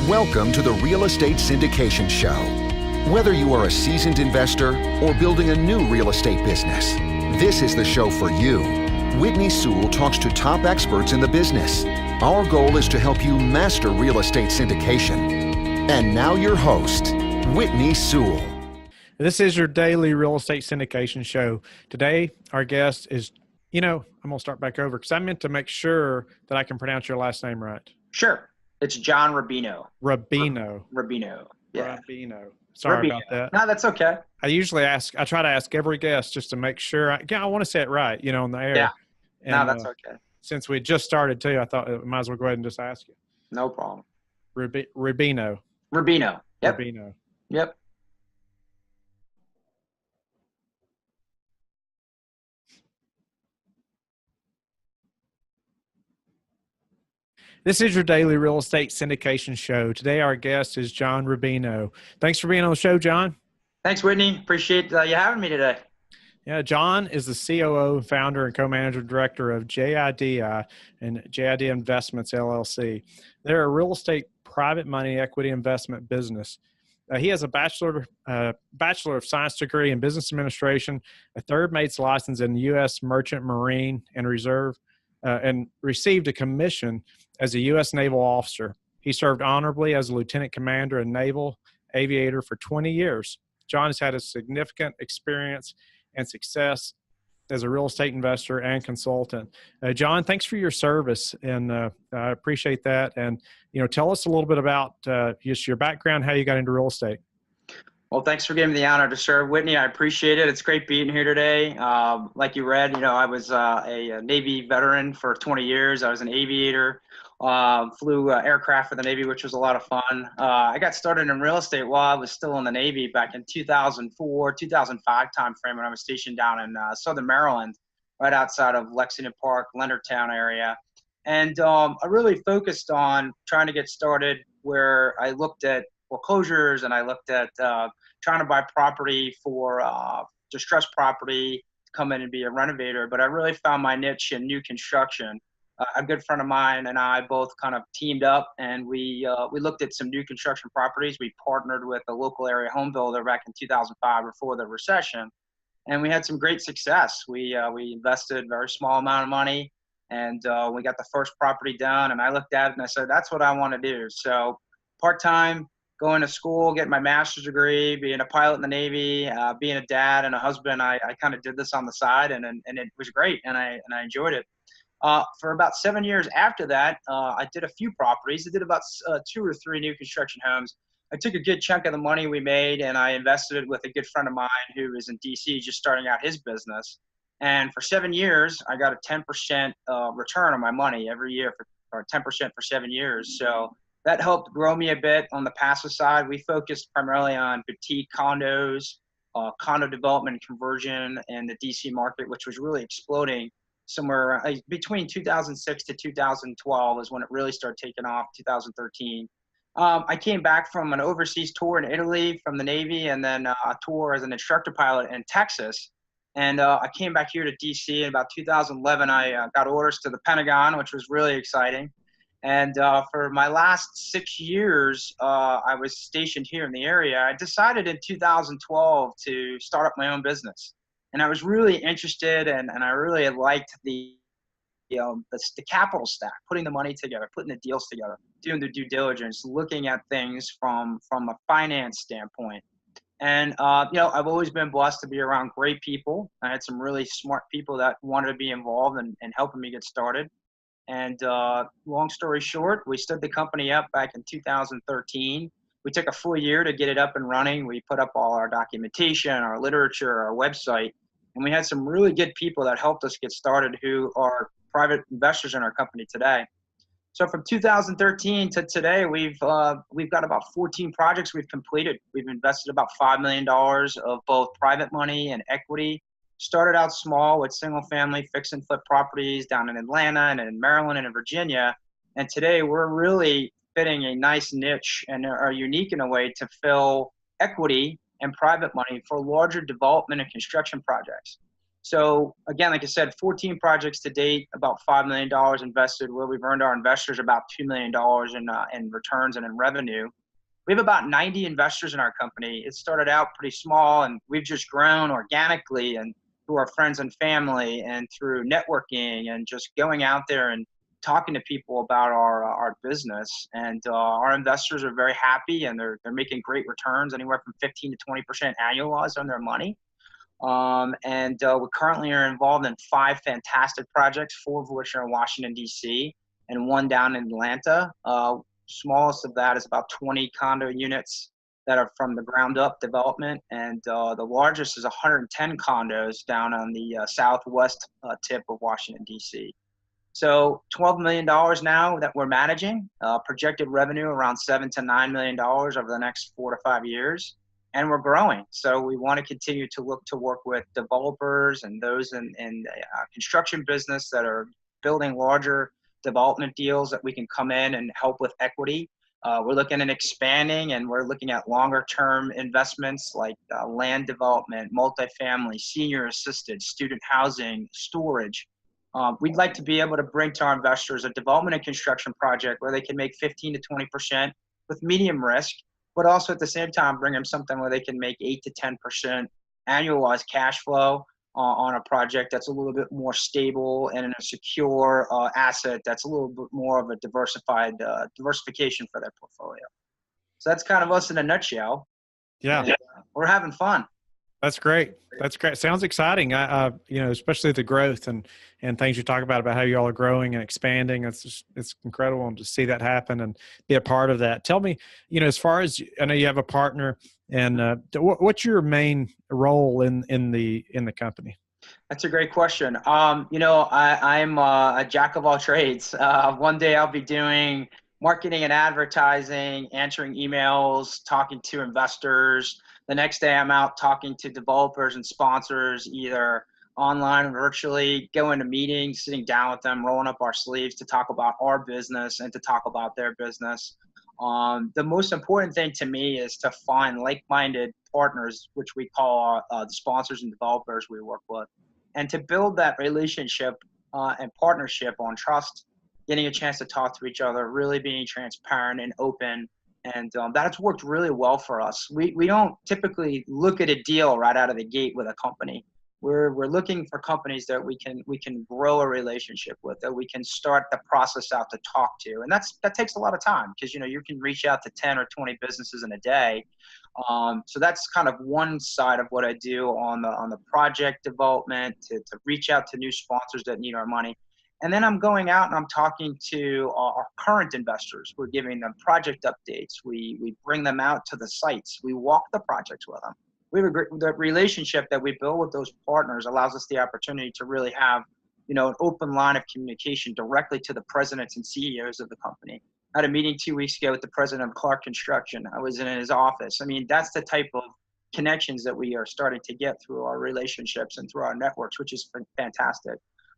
Welcome to the Real Estate Syndication Show. Whether you are a seasoned investor or building a new real estate business, this is the show for you. Whitney Sewell talks to top experts in the business. Our goal is to help you master real estate syndication. And now your host, Whitney Sewell. This is your daily real estate syndication show. Today, our guest is, I'm going to start back over because I meant to make sure that I can pronounce your last name right. Sure. It's John Rubino. Rubino. Yeah. Rubino. Sorry about that. No, that's okay. I try to ask every guest just to make sure. I want to say it right, on the air. Yeah. And, that's okay. Since we just started too, I thought I might as well go ahead and just ask you. No problem. Rubino. Yep. Rubino. Yep. This is your daily real estate syndication show. Today, our guest is John Rubino. Thanks for being on the show, John. Thanks, Whitney. Appreciate you having me today. Yeah, John is the COO, founder, and co-manager director of JIDI and JID Investments LLC. They're a real estate private money equity investment business. He has a Bachelor of Science degree in Business Administration, a third mate's license in U.S. Merchant Marine and Reserve, and received a commission as a U.S. naval officer. He served honorably as a lieutenant commander and naval aviator for 20 years. John has had a significant experience and success as a real estate investor and consultant. John, thanks for your service, and I appreciate that. And, tell us a little bit about just your background, how you got into real estate. Well, thanks for giving me the honor to serve, Whitney. I appreciate it. It's great being here today. Like you read, I was a Navy veteran for 20 years. I was an aviator, flew aircraft for the Navy, which was a lot of fun. I got started in real estate while I was still in the Navy back in 2004, 2005 timeframe when I was stationed down in Southern Maryland, right outside of Lexington Park, Leonardtown area. And I really focused on trying to get started where I looked at foreclosures and I looked at trying to buy property for distressed property to come in and be a renovator. But I really found my niche in new construction. A good friend of mine and I both kind of teamed up, and we looked at some new construction properties. We partnered with a local area home builder back in 2005 before the recession, and we had some great success. We invested a very small amount of money, and we got the first property done. And I looked at it and I said, that's what I want to do. So part-time, going to school, getting my master's degree, being a pilot in the Navy, being a dad and a husband, I kind of did this on the side, and it was great, and I enjoyed it. For about 7 years after that, I did a few properties. I did about 2 or 3 new construction homes. I took a good chunk of the money we made and I invested it with a good friend of mine who is in DC just starting out his business. And for 7 years, I got a 10% return on my money every year, or 10% for 7 years. So that helped grow me a bit on the passive side. We focused primarily on boutique condos, condo development and conversion in the DC market, which was really exploding somewhere between 2006 to 2012 is when it really started taking off, 2013. I came back from an overseas tour in Italy from the Navy, and then a tour as an instructor pilot in Texas. And I came back here to DC in about 2011. I got orders to the Pentagon, which was really exciting. And for my last 6 years, I was stationed here in the area. I decided in 2012 to start up my own business. And I was really interested, and I really liked the capital stack, putting the money together, putting the deals together, doing the due diligence, looking at things from a finance standpoint. And, I've always been blessed to be around great people. I had some really smart people that wanted to be involved and helping me get started. And long story short, we stood the company up back in 2013. We took a full year to get it up and running. We put up all our documentation, our literature, our website, and we had some really good people that helped us get started who are private investors in our company today. So from 2013 to today, we've got about 14 projects we've completed. We've invested about $5 million of both private money and equity. Started out small with single family fix and flip properties down in Atlanta and in Maryland and in Virginia. And today we're really fitting a nice niche and are unique in a way to fill equity and private money for larger development and construction projects. So again, like I said, 14 projects to date, about $5 million invested, where we've earned our investors about $2 million in returns and in revenue. We have about 90 investors in our company. It started out pretty small, and we've just grown organically and through our friends and family and through networking and just going out there and talking to people about our business. And our investors are very happy, and they're making great returns, anywhere from 15 to 20% annualized on their money. We currently are involved in 5 fantastic projects, 4 of which are in Washington, D.C., and 1 down in Atlanta. Smallest of that is about 20 condo units that are from the ground up development. And the largest is 110 condos down on the southwest tip of Washington, D.C. So $12 million now that we're managing, projected revenue around $7 to $9 million over the next 4 to 5 years. And we're growing. So we want to continue to look to work with developers and those in construction business that are building larger development deals that we can come in and help with equity. We're looking at expanding, and we're looking at longer term investments like land development, multifamily, senior assisted, student housing, storage. We'd like to be able to bring to our investors a development and construction project where they can make 15 to 20% with medium risk, but also at the same time bring them something where they can make 8 to 10% annualized cash flow on a project that's a little bit more stable and in a secure asset that's a little bit more of a diversification for their portfolio. So that's kind of us in a nutshell. Yeah. And, we're having fun. That's great. That's great. Sounds exciting. Especially the growth and things you talk about how y'all are growing and expanding. It's incredible to see that happen and be a part of that. Tell me, as far as I know, you have a partner, and what's your main role in the company? That's a great question. I'm a jack of all trades. One day I'll be doing marketing and advertising, answering emails, talking to investors. The next day I'm out talking to developers and sponsors, either online or virtually, going to meetings, sitting down with them, rolling up our sleeves to talk about our business and to talk about their business. The most important thing to me is to find like-minded partners, which we call the sponsors and developers we work with, and to build that relationship and partnership on trust, getting a chance to talk to each other, really being transparent and open. And that's worked really well for us. We don't typically look at a deal right out of the gate with a company. We're looking for companies that we can grow a relationship with, that we can start the process out to talk to. And that takes a lot of time, because you can reach out to 10 or 20 businesses in a day. So that's kind of one side of what I do on the project development, to reach out to new sponsors that need our money. And then I'm going out and I'm talking to our current investors. We're giving them project updates. We bring them out to the sites. We walk the projects with them. We have the relationship that we build with those partners allows us the opportunity to really have, an open line of communication directly to the presidents and CEOs of the company. I had a meeting 2 weeks ago with the president of Clark Construction. I was in his office. I mean, that's the type of connections that we are starting to get through our relationships and through our networks, which is fantastic.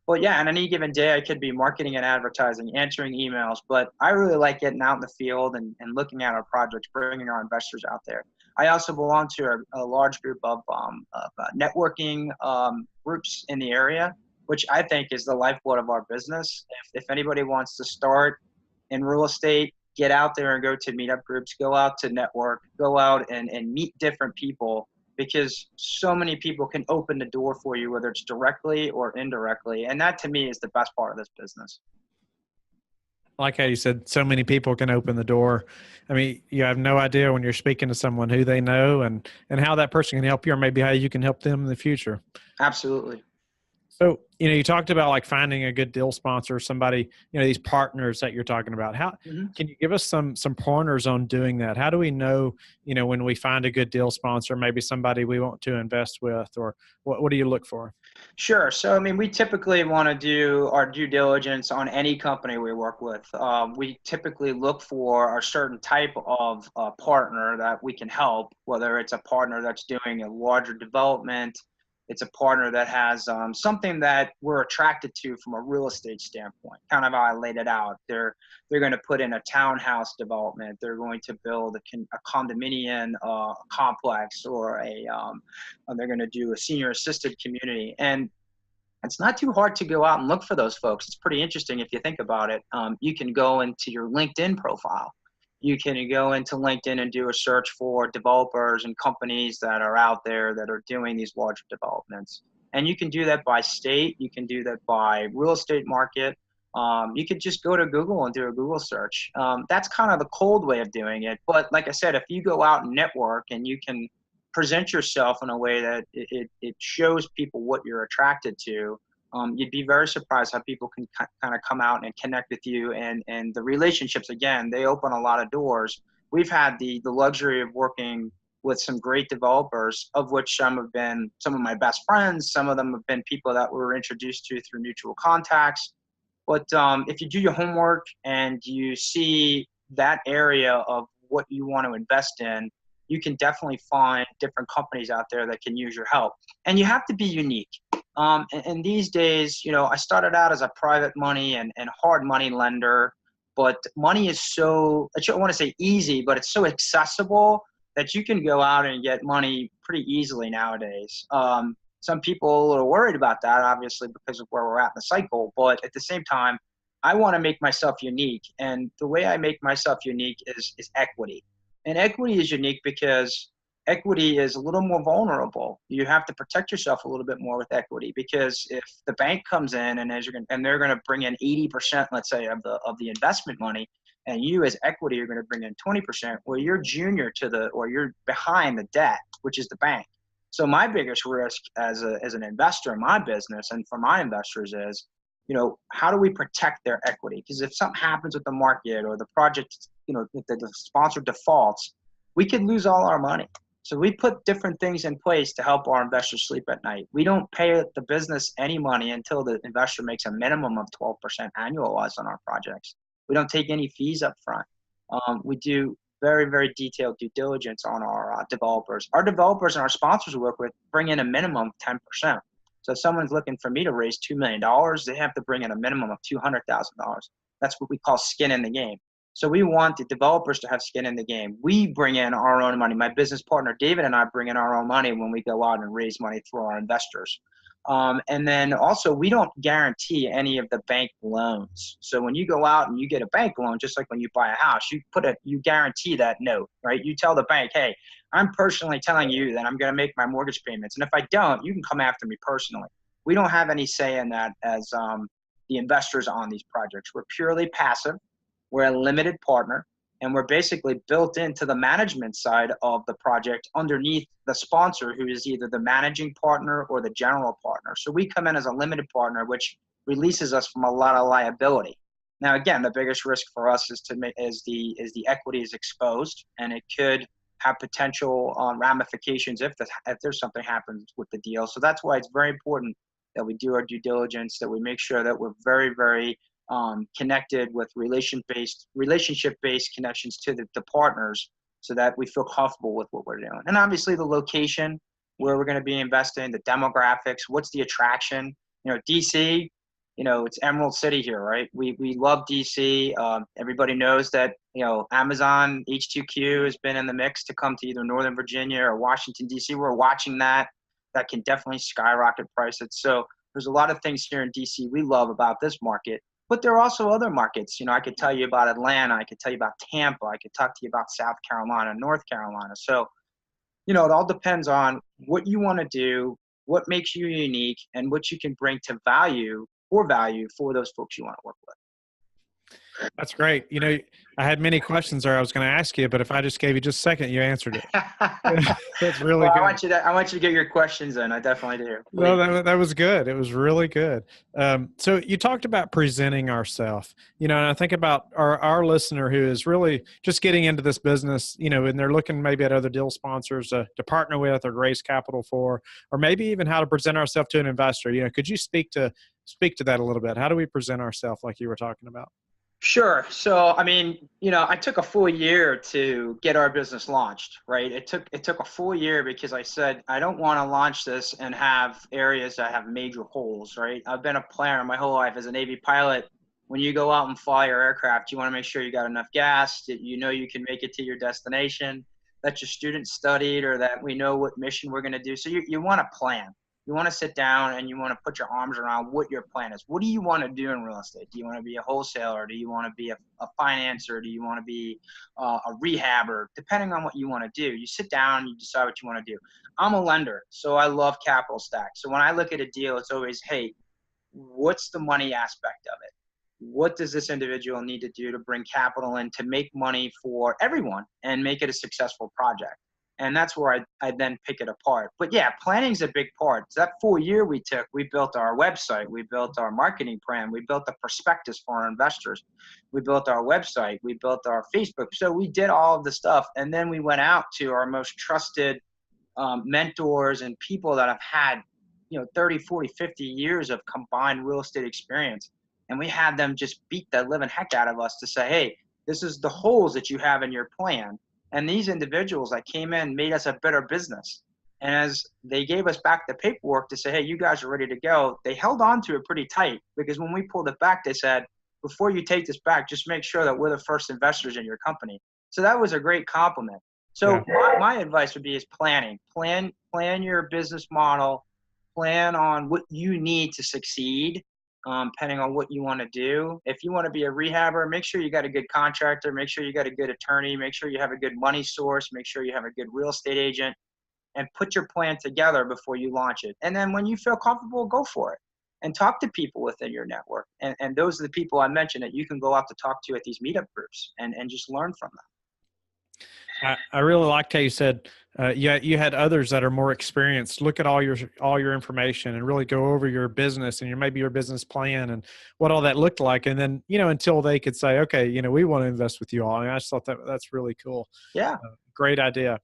Well, yeah, on any given day, I could be marketing and advertising, answering emails, but I really like getting out in the field and looking at our projects, bringing our investors out there. I also belong to a large group of networking groups in the area, which I think is the lifeblood of our business. If anybody wants to start in real estate, get out there and go to meetup groups, go out to network, go out and meet different people, because so many people can open the door for you, whether it's directly or indirectly. And that to me is the best part of this business. Like how you said, so many people can open the door. I mean, you have no idea when you're speaking to someone who they know and how that person can help you, or maybe how you can help them in the future. Absolutely. So, you talked about like finding a good deal sponsor, somebody, these partners that you're talking about. How can you give us some pointers on doing that? How do we know, when we find a good deal sponsor, maybe somebody we want to invest with, or what do you look for? Sure. So, I mean, we typically want to do our due diligence on any company we work with. We typically look for a certain type of partner that we can help, whether it's a partner that's doing a larger development, It's a partner that has something that we're attracted to from a real estate standpoint, kind of how I laid it out. They're going to put in a townhouse development. They're going to build a condominium complex, or they're going to do a senior assisted community. And it's not too hard to go out and look for those folks. It's pretty interesting if you think about it. You can go into your LinkedIn profile. You can go into LinkedIn and do a search for developers and companies that are out there that are doing these larger developments. And you can do that by state. You can do that by real estate market. You could just go to Google and do a Google search. That's kind of the cold way of doing it. But like I said, if you go out and network and you can present yourself in a way that it shows people what you're attracted to, you'd be very surprised how people can kind of come out and connect with you, and the relationships, again, they open a lot of doors. We've had the luxury of working with some great developers, of which some have been some of my best friends. Some of them have been people that we were introduced to through mutual contacts. But if you do your homework and you see that area of what you want to invest in, you can definitely find different companies out there that can use your help. And you have to be unique. And these days, I started out as a private money and hard money lender, but money is so, I don't want to say easy, but it's so accessible that you can go out and get money pretty easily nowadays. Some people are a little worried about that, obviously, because of where we're at in the cycle. But at the same time, I want to make myself unique. And the way I make myself unique is equity. And equity is unique because equity is a little more vulnerable. You have to protect yourself a little bit more with equity, because if the bank comes in and they're going to bring in 80%, let's say, of the investment money, and you as equity are going to bring in 20%, well, you're junior or you're behind the debt, which is the bank. So my biggest risk as an investor in my business and for my investors is, how do we protect their equity? Because if something happens with the market or the project, if the sponsor defaults, we could lose all our money. So we put different things in place to help our investors sleep at night. We don't pay the business any money until the investor makes a minimum of 12% annualized on our projects. We don't take any fees up front. We do very, very detailed due diligence on our developers. Our developers and our sponsors we work with bring in a minimum of 10%. So if someone's looking for me to raise $2 million, they have to bring in a minimum of $200,000. That's what we call skin in the game. So we want the developers to have skin in the game. We bring in our own money. My business partner, David, and I bring in our own money when we go out and raise money through our investors. And then also, we don't guarantee any of the bank loans. So when you go out and you get a bank loan, just like when you buy a house, you guarantee that note, right? You tell the bank, hey, I'm personally telling you that I'm going to make my mortgage payments. And if I don't, you can come after me personally. We don't have any say in that as the investors on these projects. We're purely passive. We're a limited partner, and we're basically built into the management side of the project underneath the sponsor, who is either the managing partner or the general partner. So we come in as a limited partner, which releases us from a lot of liability. Now, again, the biggest risk for us is the equity is exposed, and it could have potential ramifications if there's something happens with the deal. So that's why it's very important that we do our due diligence, that we make sure that we're very, very connected with relationship-based connections to the partners, so that we feel comfortable with what we're doing. And obviously the location where we're going to be investing, the demographics, what's the attraction. DC, it's Emerald City here, right? We love DC. Everybody knows that, Amazon HQ has been in the mix to come to either Northern Virginia or Washington, DC. We're watching that. That can definitely skyrocket prices. So there's a lot of things here in DC we love about this market. But there are also other markets. I could tell you about Atlanta. I could tell you about Tampa. I could talk to you about South Carolina, North Carolina. So, it all depends on what you want to do, what makes you unique, and what you can bring to value for those folks you want to work with. That's great. I had many questions there I was going to ask you, but if I just gave you just a second, you answered it. That's really good. I want you to get your questions in. I definitely do. Well, that was good. It was really good. So you talked about presenting ourselves, and I think about our listener who is really just getting into this business, and they're looking maybe at other deal sponsors to partner with or raise capital for, or maybe even how to present ourselves to an investor. Could you speak to that a little bit? How do we present ourselves like you were talking about? Sure. So, I mean, I took a full year to get our business launched, right? It took a full year because I said I don't want to launch this and have areas that have major holes, right? I've been a planner my whole life as a Navy pilot. When you go out and fly your aircraft, you want to make sure you got enough gas, that you know you can make it to your destination, that your students studied, or that we know what mission we're going to do. So you want to plan. You want to sit down and you want to put your arms around what your plan is. What do you want to do in real estate? Do you want to be a wholesaler? Do you want to be a financer? Do you want to be a rehabber? Depending on what you want to do, you sit down and you decide what you want to do. I'm a lender, so I love capital stacks. So when I look at a deal, it's always, hey, what's the money aspect of it? What does this individual need to do to bring capital in to make money for everyone and make it a successful project? And that's where I then pick it apart. But yeah, planning is a big part. So that full year we took, we built our website, we built our marketing plan, we built the prospectus for our investors, we built our website, we built our Facebook. So we did all of the stuff. And then we went out to our most trusted mentors and people that have had 30, 40, 50 years of combined real estate experience. And we had them just beat the living heck out of us to say, hey, this is the holes that you have in your plan. And these individuals that came in made us a better business. And as they gave us back the paperwork to say, hey, you guys are ready to go, they held on to it pretty tight, because when we pulled it back, they said, before you take this back, just make sure that we're the first investors in your company. So that was a great compliment. So my advice would be is planning. Plan your business model. Plan on what you need to succeed. Depending on what you want to do. If you want to be a rehabber, make sure you got a good contractor, make sure you got a good attorney, make sure you have a good money source, make sure you have a good real estate agent, and put your plan together before you launch it. And then when you feel comfortable, go for it. And talk to people within your network. And those are the people I mentioned that you can go out to talk to at these meetup groups and just learn from them. I really liked how you said you had others that are more experienced. Look at all your information and really go over your business and maybe your business plan and what all that looked like. And then, until they could say, okay, we want to invest with you all. I just thought that's really cool. Yeah. Great idea.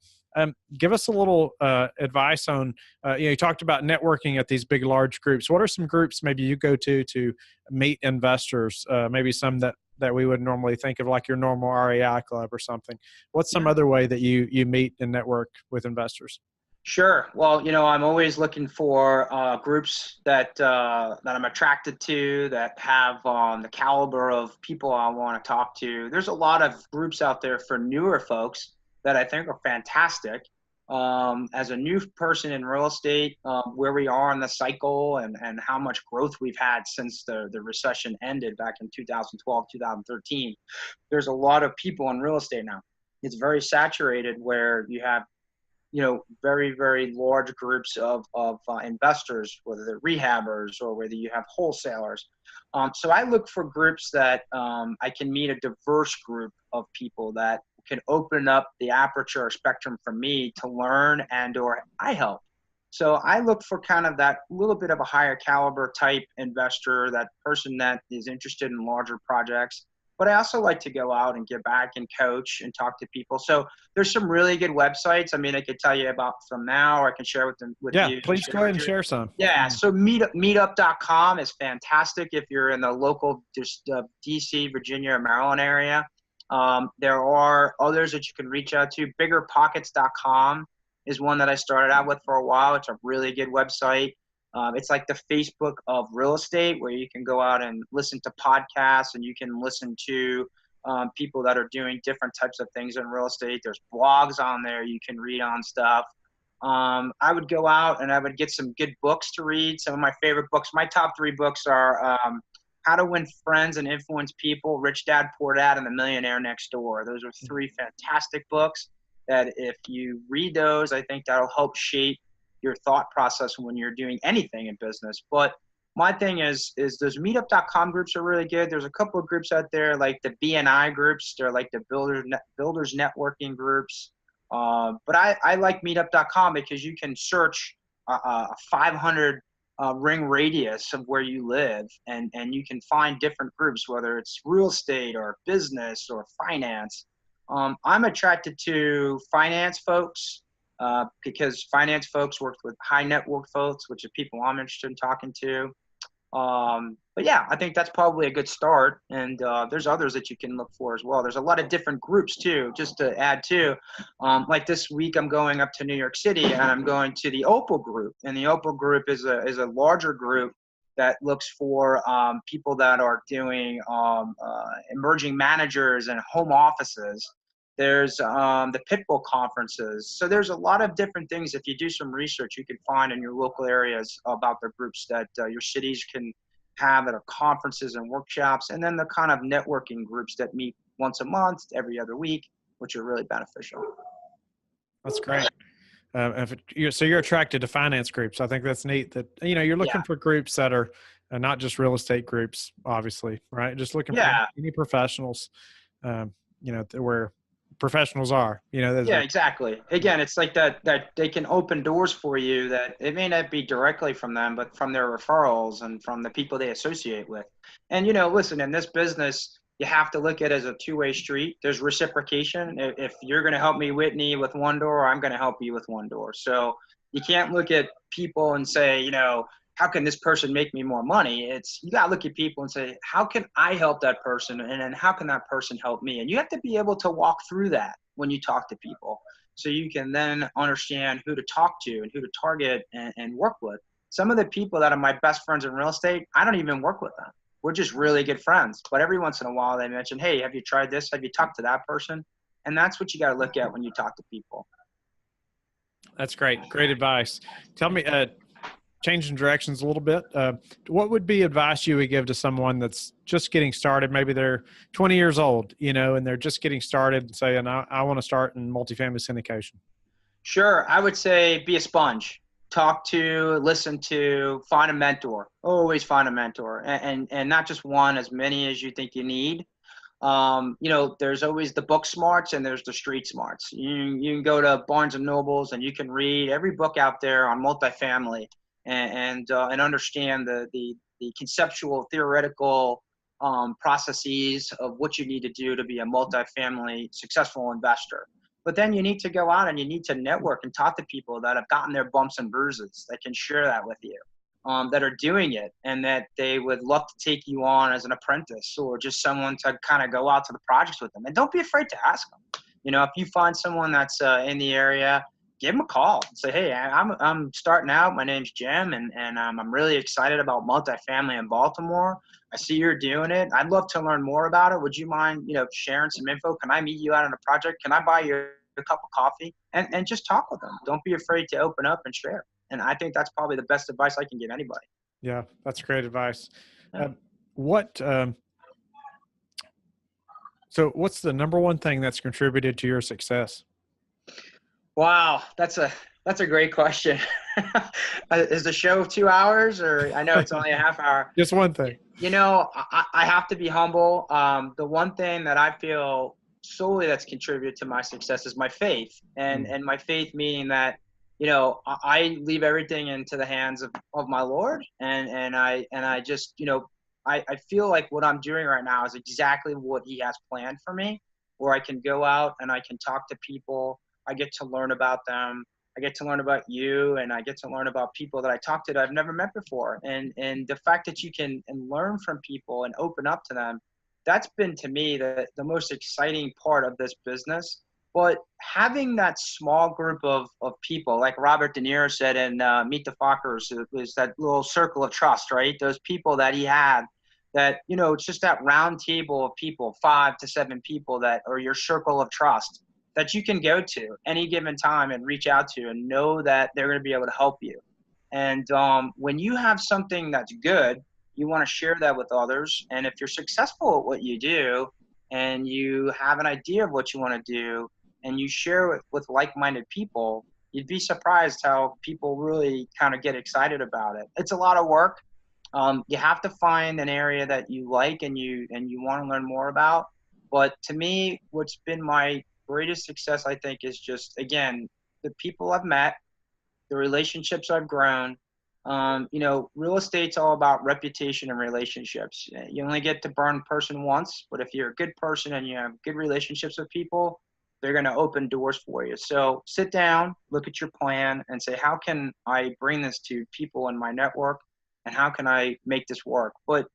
Give us a little advice on, you talked about networking at these big, large groups. What are some groups maybe you go to meet investors, maybe some that we would normally think of, like your normal REI club or something? What's some other way that you meet and network with investors? Sure. Well, I'm always looking for groups that I'm attracted to, that have the caliber of people I want to talk to. There's a lot of groups out there for newer folks that I think are fantastic. As a new person in real estate, where we are in the cycle and how much growth we've had since the recession ended back in 2012, 2013, there's a lot of people in real estate now. It's very saturated, where you have very, very large groups of investors, whether they're rehabbers or whether you have wholesalers. So I look for groups that I can meet a diverse group of people that can open up the aperture or spectrum for me to learn or I help. So I look for kind of that little bit of a higher caliber type investor, that person that is interested in larger projects. But I also like to go out and give back and coach and talk to people. So there's some really good websites. I mean, I could tell you about some now, or I can share with you. Yeah, please go ahead and share some. Yeah, so meetup.com is fantastic if you're in the local DC, Virginia, or Maryland area. There are others that you can reach out to. Biggerpockets.com is one that I started out with for a while. It's a really good website. It's like the Facebook of real estate, where you can go out and listen to podcasts, and you can listen to people that are doing different types of things in real estate. There's blogs on there you can read on stuff. I would go out and I would get some good books to read. Some of my favorite books, my top 3 books are How to Win Friends and Influence People, Rich Dad, Poor Dad, and The Millionaire Next Door. Those are 3 fantastic books that if you read those, I think that'll help shape your thought process when you're doing anything in business. But my thing is those meetup.com groups are really good. There's a couple of groups out there like the BNI groups. They're like the builders networking groups. But I like meetup.com because you can search a 500 ring radius of where you live, and you can find different groups, whether it's real estate or business or finance. I'm attracted to finance folks because finance folks work with high net worth folks, which are people I'm interested in talking to. But yeah, I think that's probably a good start. And there's others that you can look for as well. There's a lot of different groups too, just to add to. Like this week, I'm going up to New York City and I'm going to the Opal Group. And the Opal Group is a larger group that looks for people that are doing emerging managers and home offices. There's the Pitbull conferences. So there's a lot of different things. If you do some research, you can find in your local areas about the groups that your cities can have at conferences and workshops, and then the kind of networking groups that meet once a month, every other week, which are really beneficial. That's great. So you're attracted to finance groups. I think that's neat that, you're looking for groups that are not just real estate groups, obviously, right? Just looking for any professionals, where professionals are, exactly. Again, it's like that they can open doors for you that it may not be directly from them, but from their referrals and from the people they associate with. And, listen, in this business, you have to look at it as a two-way street. There's reciprocation. If you're going to help me, Whitney, with one door, I'm going to help you with one door. So you can't look at people and say, how can this person make me more money? You got to look at people and say, how can I help that person? And then how can that person help me? And you have to be able to walk through that when you talk to people, so you can then understand who to talk to and who to target and work with. Some of the people that are my best friends in real estate, I don't even work with them. We're just really good friends. But every once in a while they mention, hey, have you tried this? Have you talked to that person? And that's what you got to look at when you talk to people. That's great. Great advice. Tell me, changing directions a little bit, what would be advice you would give to someone that's just getting started? Maybe they're 20 years old, and they're just getting started and saying, I want to start in multifamily syndication. Sure. I would say be a sponge. Talk to, listen to, find a mentor. Always find a mentor, and not just one, as many as you think you need. There's always the book smarts and there's the street smarts. You can go to Barnes and Nobles and you can read every book out there on multifamily and understand the conceptual, theoretical processes of what you need to do to be a multifamily successful investor. But then you need to go out and you need to network and talk to people that have gotten their bumps and bruises, that can share that with you, that are doing it, and that they would love to take you on as an apprentice or just someone to kind of go out to the projects with them. And don't be afraid to ask them. If you find someone that's in the area, give them a call and say, hey, I'm starting out. My name's Jim, and I'm really excited about multifamily in Baltimore. I see you're doing it. I'd love to learn more about it. Would you mind, sharing some info? Can I meet you out on a project? Can I buy you a cup of coffee? And just talk with them. Don't be afraid to open up and share. And I think that's probably the best advice I can give anybody. Yeah, that's great advice. Yeah. So what's the number one thing that's contributed to your success? Wow, that's a great question. Is the show 2 hours, or I know it's only a half hour? Just one thing. I have to be humble. The one thing that I feel solely that's contributed to my success is my faith, and my faith meaning that, I leave everything into the hands of my Lord, and I just, I feel like what I'm doing right now is exactly what He has planned for me, where I can go out and I can talk to people. I get to learn about them. I get to learn about you, and I get to learn about people that I talk to that I've never met before. And the fact that you can learn from people and open up to them, that's been to me the most exciting part of this business. But having that small group of people, like Robert De Niro said in Meet the Fockers, it was that little circle of trust, right? Those people that he had that, it's just that round table of people, 5 to 7 people that are your circle of trust, that you can go to any given time and reach out to and know that they're going to be able to help you. And when you have something that's good, you want to share that with others. And if you're successful at what you do and you have an idea of what you want to do and you share it with like-minded people, you'd be surprised how people really kind of get excited about it. It's a lot of work. You have to find an area that you like and you want to learn more about. But to me, what's been my greatest success, I think, is just, again, the people I've met, the relationships I've grown. Real estate's all about reputation and relationships. You only get to burn a person once, but if you're a good person and you have good relationships with people, they're going to open doors for you. So sit down, look at your plan, and say, how can I bring this to people in my network? and how can I make this work? But,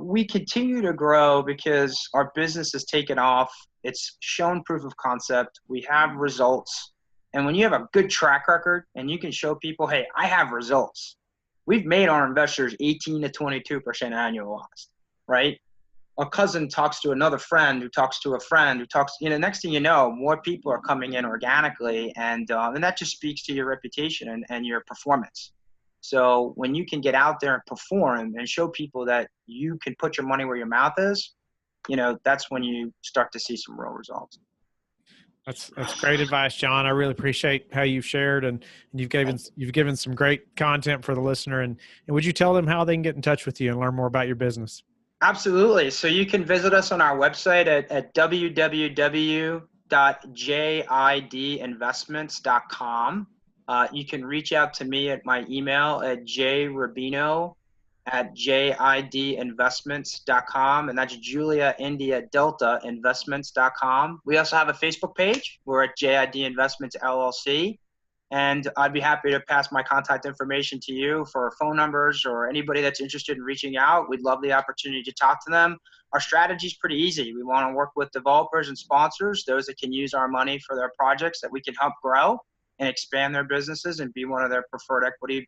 we continue to grow because our business has taken off. It's shown proof of concept. We have results. And when you have a good track record and you can show people, hey, I have results. We've made our investors 18 to 22% annualized, right? A cousin talks to another friend who talks to a friend who talks, next thing you know, more people are coming in organically, and that just speaks to your reputation and your performance. So when you can get out there and perform and show people that you can put your money where your mouth is, that's when you start to see some real results. That's great advice, John. I really appreciate how you've shared, and you've given some great content for the listener. And would you tell them how they can get in touch with you and learn more about your business? Absolutely. So you can visit us on our website at www.jidinvestments.com. You can reach out to me at my email at jrabino@jidinvestments.com, and that's Julia India Delta Investments.com. We also have a Facebook page. We're at JID Investments LLC, and I'd be happy to pass my contact information to you for phone numbers or anybody that's interested in reaching out. We'd love the opportunity to talk to them. Our strategy is pretty easy. We want to work with developers and sponsors, those that can use our money for their projects that we can help grow and expand their businesses and be one of their preferred equity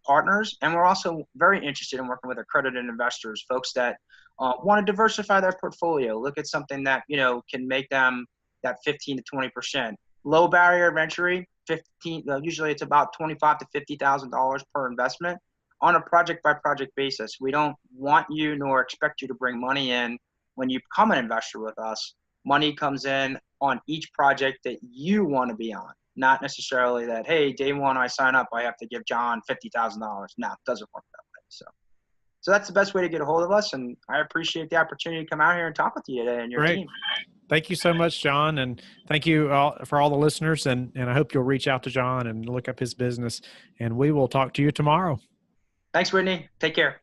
partners. And we're also very interested in working with accredited investors, folks that want to diversify their portfolio, look at something that, can make them that 15 to 20%. Low barrier of entry, usually it's about $25,000 to $50,000 per investment on a project by project basis. We don't want you nor expect you to bring money in when you become an investor with us. Money comes in on each project that you want to be on. Not necessarily that, hey, day one I sign up, I have to give John $50,000. No, it doesn't work that way. So that's the best way to get a hold of us. And I appreciate the opportunity to come out here and talk with you today and your team. Thank you so much, John. And thank you for all the listeners. And I hope you'll reach out to John and look up his business. And we will talk to you tomorrow. Thanks, Whitney. Take care.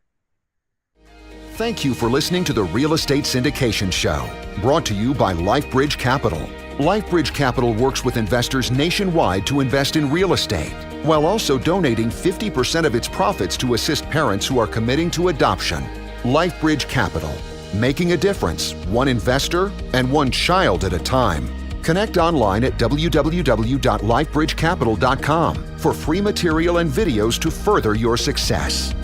Thank you for listening to the Real Estate Syndication Show, brought to you by Life Bridge Capital. Life Bridge Capital works with investors nationwide to invest in real estate, while also donating 50% of its profits to assist parents who are committing to adoption. Life Bridge Capital, making a difference, one investor and one child at a time. Connect online at www.lifebridgecapital.com for free material and videos to further your success.